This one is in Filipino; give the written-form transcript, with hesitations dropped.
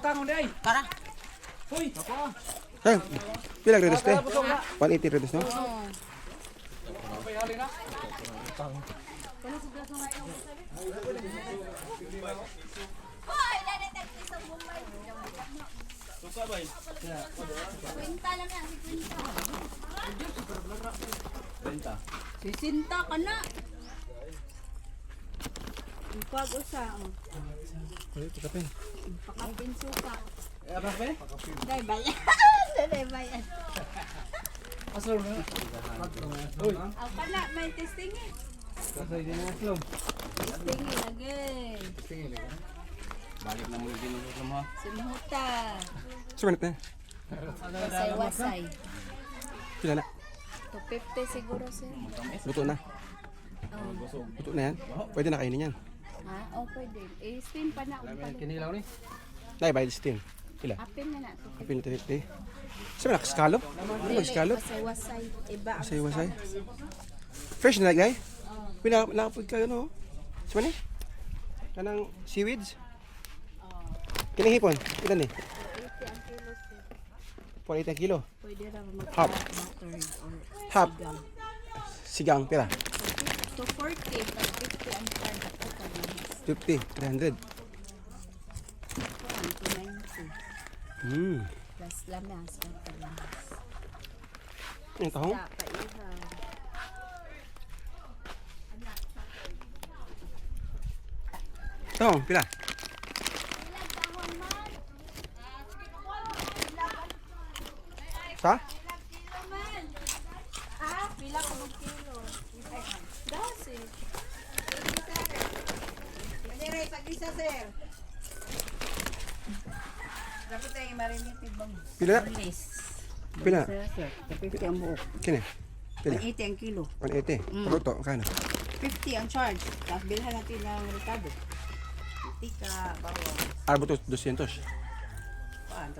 tangon day. Tara. Hoy. Hey, pila redos te? 180 redos no? Hoy, dali tagti sa Mumbai. Suka ba? Kwenta lang yan, si Kwenta. 30. Sisinta ka na. Ipag usa. Pakapin suka. Apa ba? Dai bayan. Dai bayan. Asal na. Hoy. Ang kana may testing eh. Kasay din ang slum. Testing eh lagi. Balik na muli din sa mga. Simuta. Sumanit na. Wasay-wasay. Pila na? 250 siguro sir. Luto na. Luto na yan? Pwede na kainin yan. Ha? O pwede. Eh, steam pa na. Kinilaw ni. Nay, bayad steam. Pila? Apin na na. Apil na 50. Sabi na, scallop? Ano ba scallop? Wasay-wasay. Iba ang Wasay-wasay. Fresh na guy? Pila, nakapag kayo no? Sabi ni? Kanang seaweeds? Kinihipon? Ilan eh? 80 ang kilo sir. 40 kilo. Pwede ra mag Half. butter or Half. sigang. Sigang, pila? So 40 plus 50 ang card ako sa mas. 50, 300. Kuan, 290. Plus lamas. Lamas. Yung tahong? Sa paihaw. Tahong, pila? Sa? Ah, pila ko ng kilo. Dasi. Pwede pag-isa, sir. Dapat tayo marinitid bang? Pila na? Pila na? Sir, 50 ang buok. Kini? Pila? 180 ang kilo. 180. Pagluto, kano? 50 ang charge. Tapos bilhan natin ng Ricardo. Tika, bawang. Arbo to 200. Paan,